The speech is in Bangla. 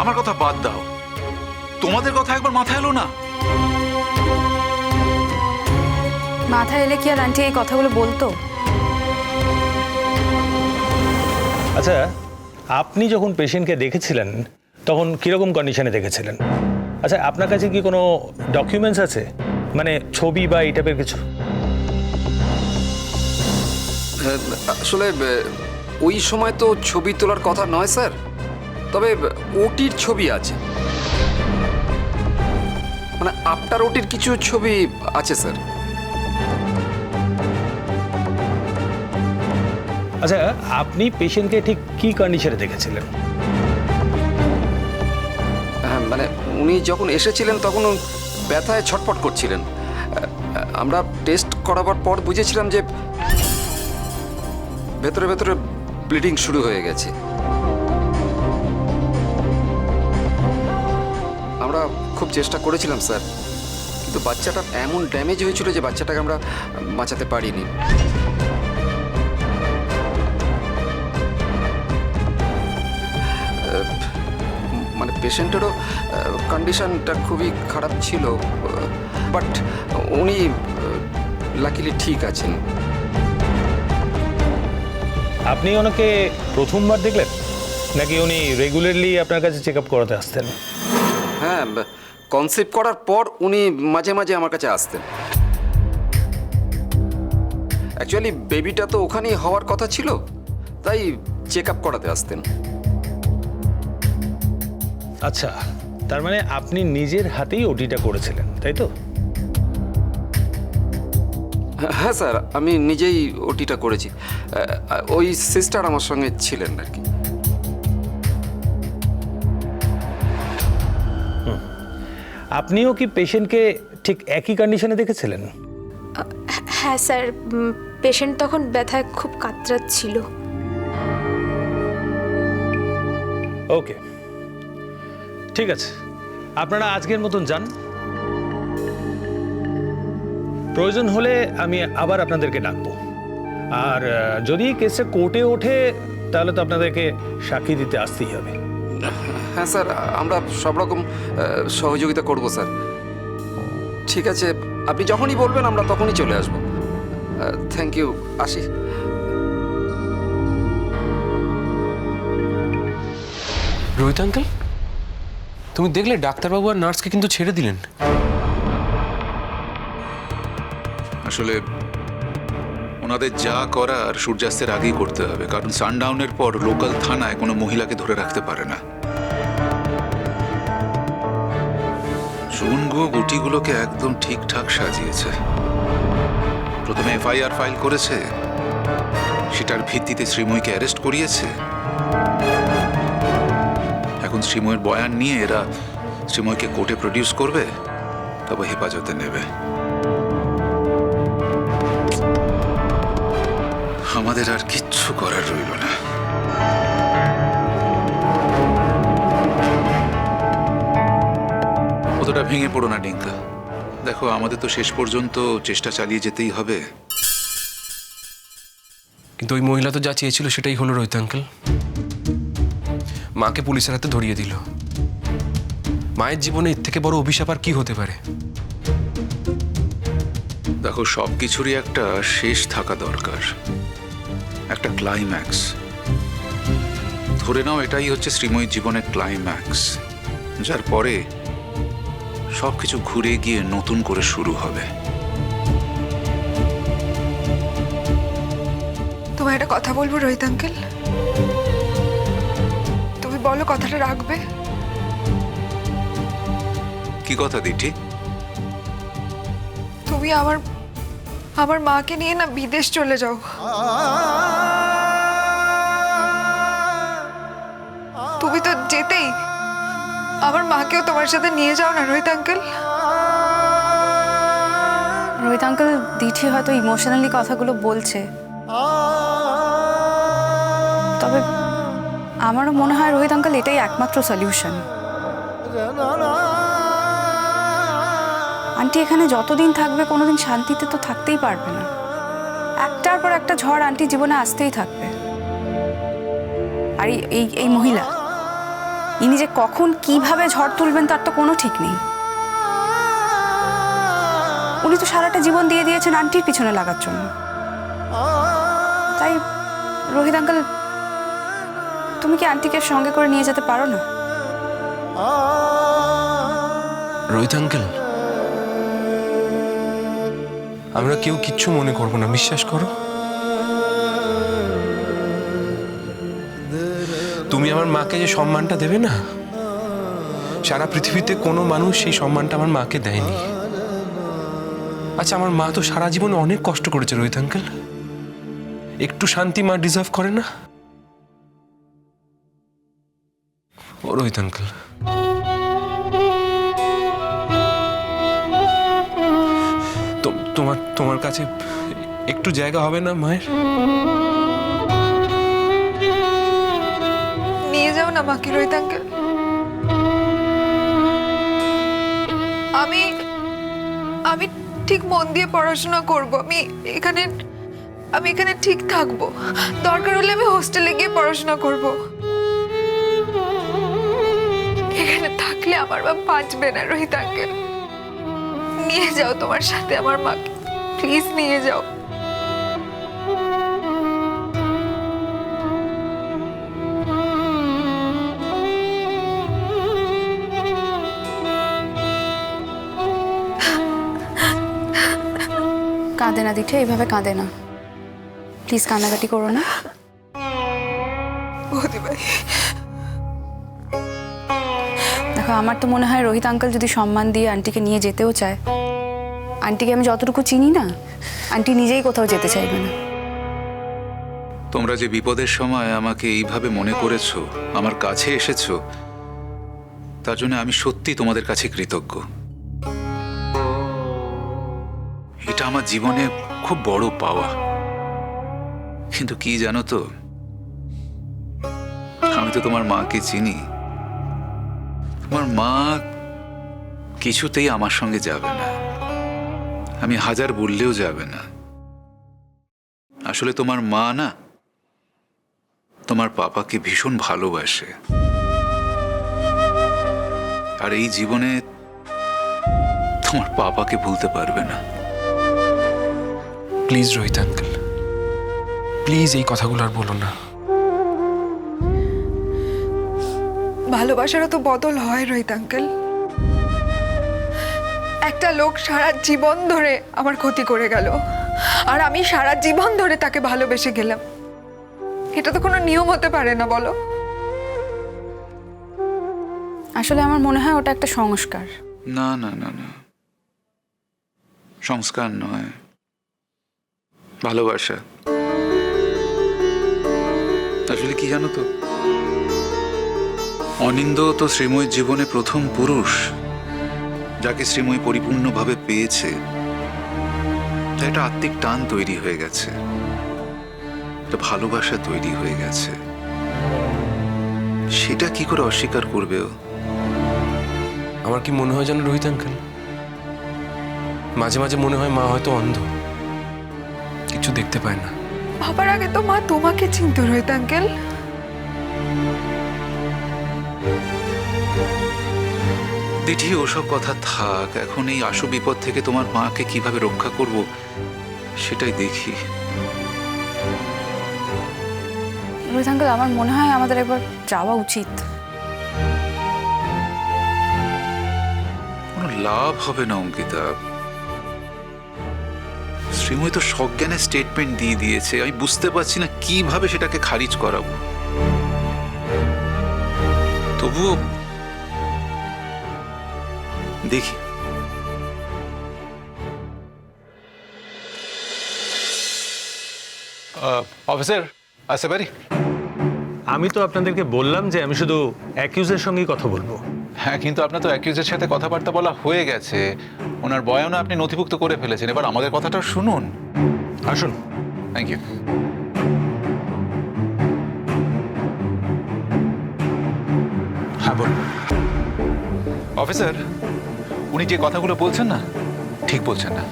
আমার কথা বাদ দাও, তোমাদের কথা একবার মাথায় এলো না? মাথায় এলে কি আর আন্টি এই কথাগুলো বলতো? আচ্ছা, আপনি যখন পেশেন্টকে দেখেছিলেন তখন কিরকম কন্ডিশনে দেখেছিলেন? আচ্ছা, আপনার কাছে কি কোনো ডকুমেন্টস আছে, মানে ছবি বা এই টাইপের কিছু? আসলে ওই সময় তো ছবি তোলার কথা নয় স্যার, তবে ওটির ছবি আছে, মানে আফটার ওটির কিছু ছবি আছে স্যার। আচ্ছা, আপনি পেশেন্টকে ঠিক কি কন্ডিশনে দেখেছিলেন? হ্যাঁ, মানে উনি যখন এসেছিলেন তখন ব্যথায় ছটফট করছিলেন। আমরা টেস্ট করাবার পর বুঝেছিলাম যে ভেতরে ভেতরে ব্লিডিং শুরু হয়ে গেছে। আমরা খুব চেষ্টা করেছিলাম স্যার, কিন্তু বাচ্চাটা এমন ড্যামেজ হয়েছিল যে বাচ্চাটাকে আমরা বাঁচাতে পারিনি। মানে পেশেন্টেরও কন্ডিশনটা খুবই খারাপ ছিল, বাট উনি লাকিলি ঠিক আছেন। আপনি ওনাকে প্রথমবার দেখলেন নাকি উনি রেগুলারলি আপনার কাছে চেক আপ করাতে আসতেন? হ্যাঁ, কনসেপ্ট করার পর উনি মাঝে মাঝে আমার কাছে আসতেন। অ্যাকচুয়ালি বেবিটা তো ওখানেই হওয়ার কথা ছিল, তাই চেক আপ করাতে আসতেন। আচ্ছা, তার মানে আপনি নিজের হাতেই ওটিটা করেছিলেন, তাই তো? হ্যাঁ স্যার, আমি নিজেই ওটিটা করেছি। ওই সিস্টার আমার সঙ্গে ছিলেন আর কি। আপনিও কি পেশেন্টকে ঠিক একই কন্ডিশনে দেখেছিলেন? হ্যাঁ স্যার, পেশেন্ট তখন ব্যথায় খুব কাতরাচ্ছিল। ওকে, ঠিক আছে, আপনারা আজকের মতন যান। প্রয়োজন হলে আমি আবার আপনাদেরকে ডাকবো। আর যদি কেসটা কোর্টে ওঠে তাহলে তো আপনাদেরকে সাক্ষী দিতে আসতেই হবে। হ্যাঁ স্যার, আমরা সব রকম সহযোগিতা করব স্যার। ঠিক আছে, আপনি যখনই বলবেন আমরা তখনই চলে আসব। থ্যাংক ইউ, আসি। রোহিত আঙ্কেল, তুমি দেখলে ডাক্তারবাবু আর নার্সকে কিন্তু ছেড়ে দিলেন। আসলে ওনাদের যা করার সূর্যাস্তের আগেই করতে হবে, কারণ সানডাউনের পর লোকাল থানায় কোনো মহিলাকে ধরে রাখতে পারে না। চুনগো গুটিগুলোকে একদম ঠিকঠাক সাজিয়েছে। প্রথমে এফআইআর ফাইল করেছে, সেটার ভিত্তিতে শ্রীময়ীকে অ্যারেস্ট করিয়েছে। এখন শ্রীময়ের বয়ান নিয়ে এরা শ্রীময়কে কোর্টে প্রডিউস করবে, তবে হেফাজতে নেবে। আমাদের আর কিচ্ছু করার রইল না। অতটা ভেঙে পড়ো না ডিঙ্কা, দেখো আমাদের তো শেষ পর্যন্ত চেষ্টা চালিয়ে যেতেই হবে। কিন্তু ওই মহিলা তো যা চেয়েছিল সেটাই হলো রোহিত আঙ্কেল। মাকে পুলিশের হাতে ধরিয়ে দিল। মায়ের জীবনে এর থেকে বড় অভিশাপ আর কি হতে পারে? দেখো, সব কিছুরই একটা শেষ থাকা দরকার, একটা ক্লাইম্যাক্স। ধরে নাও এটাই হচ্ছে শ্রীময়ীর জীবনের ক্লাইম্যাক্স, যার পরে সবকিছু ঘুরে গিয়ে নতুন করে শুরু হবে। তোমায় একটা কথা বলবো রোহিত আঙ্কেল, তুমি বলো কথাটা রাখবে? কি কথা দিঠি? তুমি আমার মাকে নিয়ে না বিদেশ চলে যাও। তুমি তো যেতেই, আমার মাকেও তোমার সাথে নিয়ে যাও না রোহিত আঙ্কেল। রোহিত আঙ্কেল, দিঠি হয়তো ইমোশনালি কথাগুলো বলছে, তবে আমারও মনে হয় রোহিত আঙ্কেল এটাই একমাত্র সলিউশন। আন্টি এখানে যতদিন থাকবে কোনোদিন শান্তিতে তো থাকতেই পারবে না। একটার পর একটা ঝড় আন্টি জীবনে আসতেই থাকবে। আর এই মহিলা ইনি যে কখন কিভাবে ঝড় তুলবেন তার তো কোনো ঠিক নেই। উনি তো সারাটা জীবন দিয়ে দিয়েছেন আন্টির পিছনে লাগার জন্য। তাই রোহিত আঙ্কেল, তুমি কি আন্টিকে সঙ্গে করে নিয়ে যেতে পারো না? রোহিত আঙ্কেল, আমরা কেউ কিচ্ছু মনে করবো না, বিশ্বাস করো। তুমি আমার মাকে যে সম্মানটা দেবে না, সারা পৃথিবীতে কোনো মানুষ সেই সম্মানটা আমার মাকে দেয়নি। আচ্ছা, আমার মা তো সারা জীবনে অনেক কষ্ট করেছে রোহিত আঙ্কেল, একটু শান্তি মা ডিজার্ভ করে না? ও রোহিত আঙ্কেল, তোমার কাছে একটু জায়গা হবে না মায়ের? নিয়ে যাও না মাকে রোহিত আঙ্কেল। আমি আমি ঠিক মন দিয়ে পড়াশোনা করব। আমি এখানে ঠিক থাকবো। দরকার হলে আমি হোস্টেলে গিয়ে পড়াশোনা করব। এখানে থাকলে আমার মা বাঁচবে না রোহিত আঙ্কেল। নিয়ে যাও তোমার সাথে আমার মাকে, প্লিজ নিয়ে যাও। কাঁদে না দিঠে, এইভাবে কাঁদে না, প্লিজ কান্নাকাটি করো না। বৌদি ভাই, দেখো, আমার তো মনে হয় রোহিত আঙ্কেল যদি সম্মান দিয়ে আন্টিকে নিয়ে যেতেও চায়, আন্টিকে আমি যতটুকু চিনি না, আন্টি নিজেই কোথাও যেতে চাইবে না। তোমরা যে বিপদের সময় আমাকে এইভাবে মনে করেছো, আমার কাছে এসেছো, তার জন্য আমি সত্যি তোমাদের কাছে কৃতজ্ঞ। এটা আমার জীবনে খুব বড় পাওয়া। কিন্তু কি জানো তো, আমি তো তোমার মাকে চিনি। তোমার মা কিছুতেই আমার সঙ্গে যাবে না, আমি হাজার বললেও যাবে না। আসলে তোমার মা না তোমার পাপাকে ভীষণ ভালোবাসে, আর এই জীবনে তোমার পাপাকে ভুলতে পারবে না। প্লিজ রোহিত আঙ্কেল, প্লিজ এই কথাগুলো আর বলো না। ভালোবাসারও তো বদল হয় রোহিত আঙ্কেল। একটা লোক সারা জীবন ধরে আমার ক্ষতি করে গেল, আর আমি সারা জীবন ধরে তাকে ভালোবেসে গেলাম। এটা তো কোনো নিয়ম হতে পারে না, বলো? আসলে আমার মনে হয় ওটা একটা সংস্কার। না না না না, সংস্কার নয়, ভালোবাসা। আসলে কি জানো তো, অনিন্দ তো শ্রীময়ীর জীবনে প্রথম পুরুষ যাকে শ্রীময়ী পরিপূর্ণভাবে পেয়েছে। তাই একটা আত্মিক টান তৈরি হয়ে গেছে, একটা ভালোবাসা তৈরি হয়ে গেছে। সেটা কি করে অস্বীকার করবে ও? আমার কি মনে হয় জানো রোহিত আঙ্কেল, মাঝে মাঝে মনে হয় মা হয়তো অন্ধ, কিছু দেখতে পায় না। বাবার আগে তো মা তোমাকে চিনত রোহিত আঙ্কেল। দিঠি, ওসব কথা থাক। এখন এই আশু বিপদ থেকে তোমার মাকে কিভাবে রক্ষা করব সেটাই দেখি। রোহিত আঙ্কেল, আমার মনে হয় আমাদের একবার যাওয়া উচিত। কোনো লাভ হবে না অঙ্কিতা। শ্রীময়ী তো সজ্ঞানে স্টেটমেন্ট দিয়ে দিয়েছে। আমি বুঝতে পারছি না কিভাবে সেটাকে খারিজ করাবো। তবুও দেখি। অফিসার, আসতে পারি? আমি তো আপনাদেরকে বললাম যে আমি শুধু অ্যাকিউজের সঙ্গেই কথা বলবো। হ্যাঁ, কিন্তু আপনার তো অ্যাকিউজের সাথে কথাবার্তা বলা হয়ে গেছে, ওনার বয়ানও আপনি নথিভুক্ত করে ফেলেছেন। এবার আমাদের কথাটা শুনুন। আসুন। Thank you. হ্যাঁ, বলুন। অফিসার, উনি যে কথাগুলো বলছেন না, ঠিক বলছেন না।